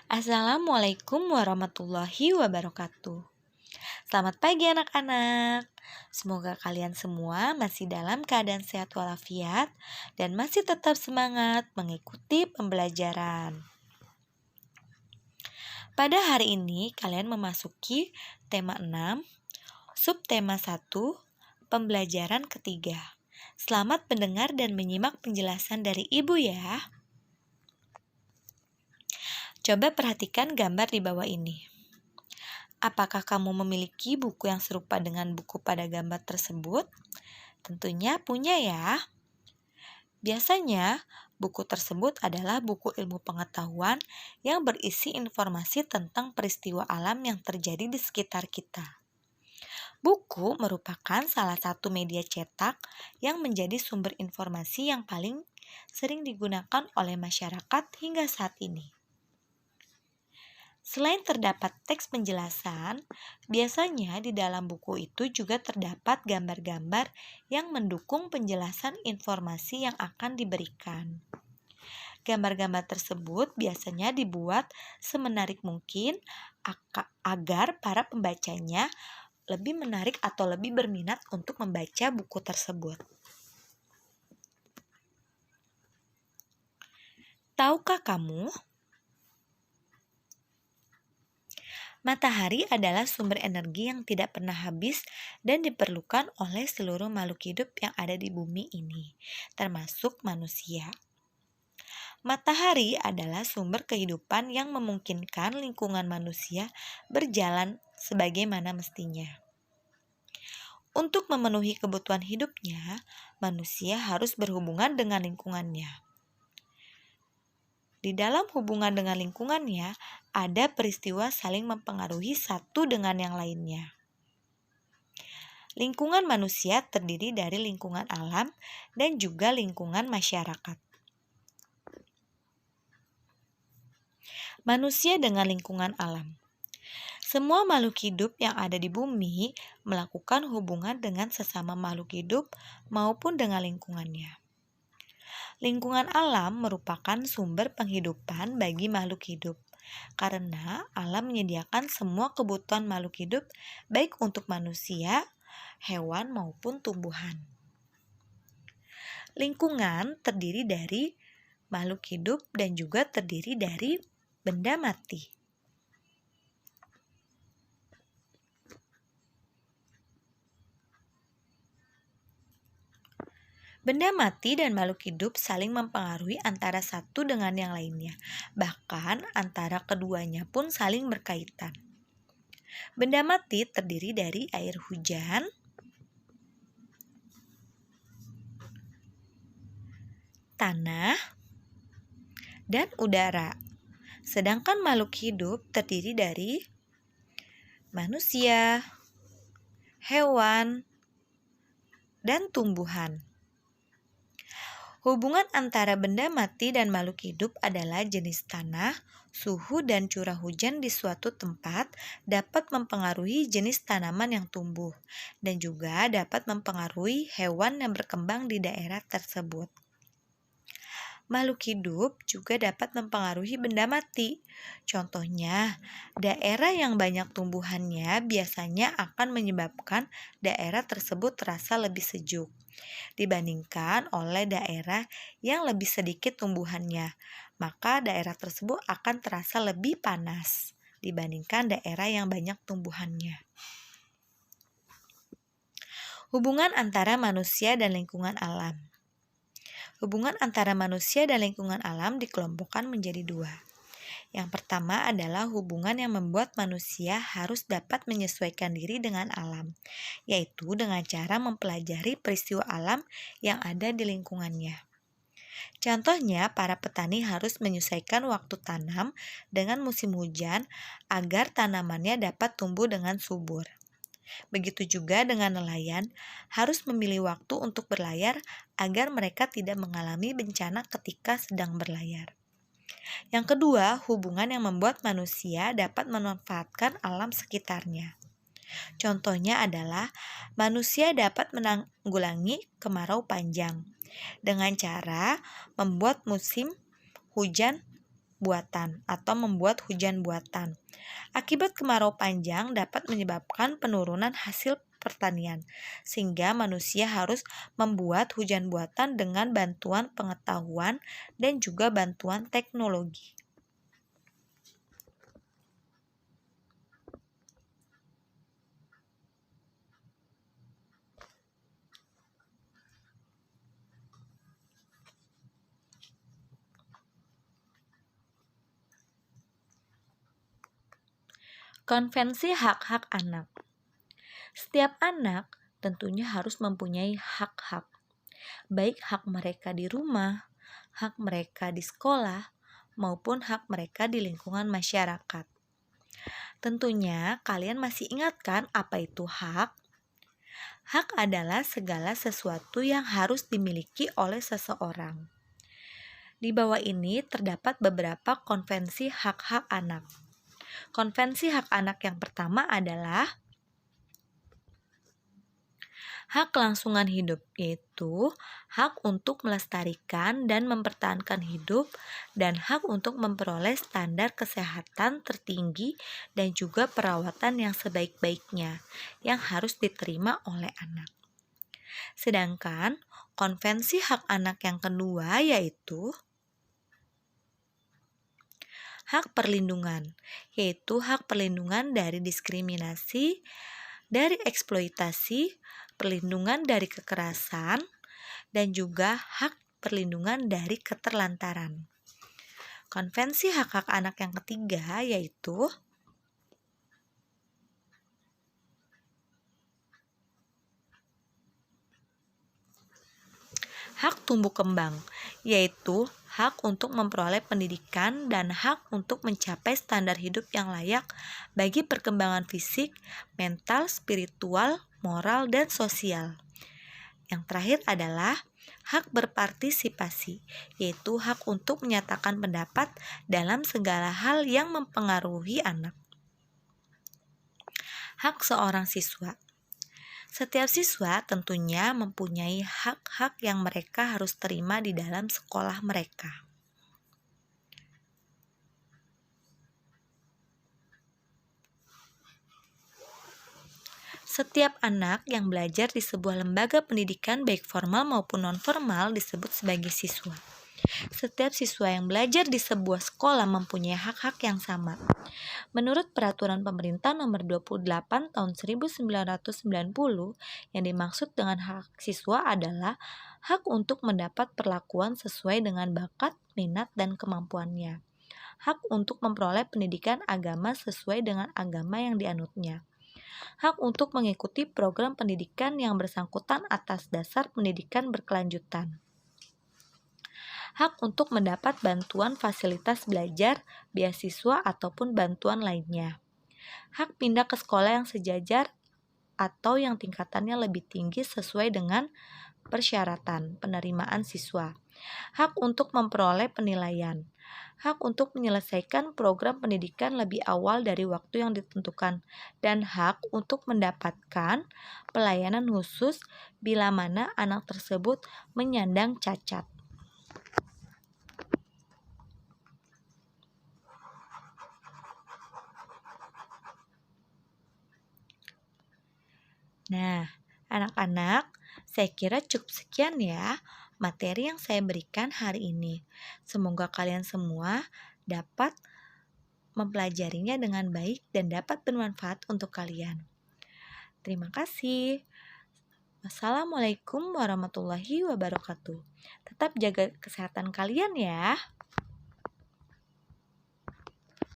Assalamualaikum warahmatullahi wabarakatuh. Selamat pagi anak-anak. Semoga kalian semua masih dalam keadaan sehat walafiat dan masih tetap semangat mengikuti pembelajaran. Pada hari ini kalian memasuki tema 6, subtema 1, pembelajaran ketiga. Selamat mendengar dan menyimak penjelasan dari Ibu ya. Coba perhatikan gambar di bawah ini. Apakah kamu memiliki buku yang serupa dengan buku pada gambar tersebut? Tentunya punya ya. Biasanya, buku tersebut adalah buku ilmu pengetahuan yang berisi informasi tentang peristiwa alam yang terjadi di sekitar kita. Buku merupakan salah satu media cetak yang menjadi sumber informasi yang paling sering digunakan oleh masyarakat hingga saat ini. Selain terdapat teks penjelasan, biasanya di dalam buku itu juga terdapat gambar-gambar yang mendukung penjelasan informasi yang akan diberikan. Gambar-gambar tersebut biasanya dibuat semenarik mungkin agar para pembacanya lebih menarik atau lebih berminat untuk membaca buku tersebut. Tahukah kamu? Matahari adalah sumber energi yang tidak pernah habis dan diperlukan oleh seluruh makhluk hidup yang ada di bumi ini, termasuk manusia. Matahari adalah sumber kehidupan yang memungkinkan lingkungan manusia berjalan sebagaimana mestinya. Untuk memenuhi kebutuhan hidupnya, manusia harus berhubungan dengan lingkungannya. Di dalam hubungan dengan lingkungannya, ada peristiwa saling mempengaruhi satu dengan yang lainnya. Lingkungan manusia terdiri dari lingkungan alam dan juga lingkungan masyarakat. Manusia dengan lingkungan alam. Semua makhluk hidup yang ada di bumi melakukan hubungan dengan sesama makhluk hidup maupun dengan lingkungannya. Lingkungan alam merupakan sumber penghidupan bagi makhluk hidup, karena alam menyediakan semua kebutuhan makhluk hidup baik untuk manusia, hewan maupun tumbuhan. Lingkungan terdiri dari makhluk hidup dan juga terdiri dari benda mati. Benda mati dan makhluk hidup saling mempengaruhi antara satu dengan yang lainnya, bahkan antara keduanya pun saling berkaitan. Benda mati terdiri dari air hujan, tanah, dan udara. Sedangkan makhluk hidup terdiri dari manusia, hewan, dan tumbuhan. Hubungan antara benda mati dan makhluk hidup adalah jenis tanah, suhu dan curah hujan di suatu tempat dapat mempengaruhi jenis tanaman yang tumbuh dan juga dapat mempengaruhi hewan yang berkembang di daerah tersebut. Makhluk hidup juga dapat mempengaruhi benda mati. Contohnya, daerah yang banyak tumbuhannya biasanya akan menyebabkan daerah tersebut terasa lebih sejuk dibandingkan oleh daerah yang lebih sedikit tumbuhannya. Maka daerah tersebut akan terasa lebih panas dibandingkan daerah yang banyak tumbuhannya. Hubungan antara manusia dan lingkungan alam. Hubungan antara manusia dan lingkungan alam dikelompokkan menjadi dua. Yang pertama adalah hubungan yang membuat manusia harus dapat menyesuaikan diri dengan alam, yaitu dengan cara mempelajari peristiwa alam yang ada di lingkungannya. Contohnya, para petani harus menyesuaikan waktu tanam dengan musim hujan agar tanamannya dapat tumbuh dengan subur. Begitu juga dengan nelayan, harus memilih waktu untuk berlayar agar mereka tidak mengalami bencana ketika sedang berlayar. Yang kedua, hubungan yang membuat manusia dapat memanfaatkan alam sekitarnya. Contohnya adalah manusia dapat menanggulangi kemarau panjang dengan cara membuat musim hujan buatan atau membuat hujan buatan. Akibat kemarau panjang dapat menyebabkan penurunan hasil pertanian, sehingga manusia harus membuat hujan buatan dengan bantuan pengetahuan dan juga bantuan teknologi. Konvensi hak-hak anak. Setiap anak tentunya harus mempunyai hak-hak, baik hak mereka di rumah, hak mereka di sekolah, maupun hak mereka di lingkungan masyarakat. Tentunya kalian masih ingat kan apa itu hak? Hak adalah segala sesuatu yang harus dimiliki oleh seseorang. Di bawah ini terdapat beberapa konvensi hak-hak anak. Konvensi hak anak yang pertama adalah hak kelangsungan hidup, yaitu hak untuk melestarikan dan mempertahankan hidup dan hak untuk memperoleh standar kesehatan tertinggi dan juga perawatan yang sebaik-baiknya yang harus diterima oleh anak. Sedangkan konvensi hak anak yang kedua yaitu hak perlindungan, yaitu hak perlindungan dari diskriminasi, dari eksploitasi, perlindungan dari kekerasan, dan juga hak perlindungan dari keterlantaran. Konvensi hak-hak anak yang ketiga yaitu hak tumbuh kembang, yaitu hak untuk memperoleh pendidikan dan hak untuk mencapai standar hidup yang layak bagi perkembangan fisik, mental, spiritual, moral, dan sosial. Yang terakhir adalah hak berpartisipasi, yaitu hak untuk menyatakan pendapat dalam segala hal yang mempengaruhi anak. Hak seorang siswa. Setiap siswa tentunya mempunyai hak-hak yang mereka harus terima di dalam sekolah mereka. Setiap anak yang belajar di sebuah lembaga pendidikan baik formal maupun non-formal disebut sebagai siswa. Setiap siswa yang belajar di sebuah sekolah mempunyai hak-hak yang sama. Menurut Peraturan Pemerintah Nomor 28 Tahun 1990, yang dimaksud dengan hak siswa adalah hak untuk mendapat perlakuan sesuai dengan bakat, minat, dan kemampuannya. Hak untuk memperoleh pendidikan agama sesuai dengan agama yang dianutnya. Hak untuk mengikuti program pendidikan yang bersangkutan atas dasar pendidikan berkelanjutan. Hak untuk mendapat bantuan fasilitas belajar, beasiswa, ataupun bantuan lainnya. Hak pindah ke sekolah yang sejajar atau yang tingkatannya lebih tinggi sesuai dengan persyaratan penerimaan siswa. Hak untuk memperoleh penilaian. Hak untuk menyelesaikan program pendidikan lebih awal dari waktu yang ditentukan. Dan hak untuk mendapatkan pelayanan khusus bila mana anak tersebut menyandang cacat. Nah, anak-anak, saya kira cukup sekian ya materi yang saya berikan hari ini. Semoga kalian semua dapat mempelajarinya dengan baik dan dapat bermanfaat untuk kalian. Terima kasih. Wassalamualaikum warahmatullahi wabarakatuh. Tetap jaga kesehatan kalian ya.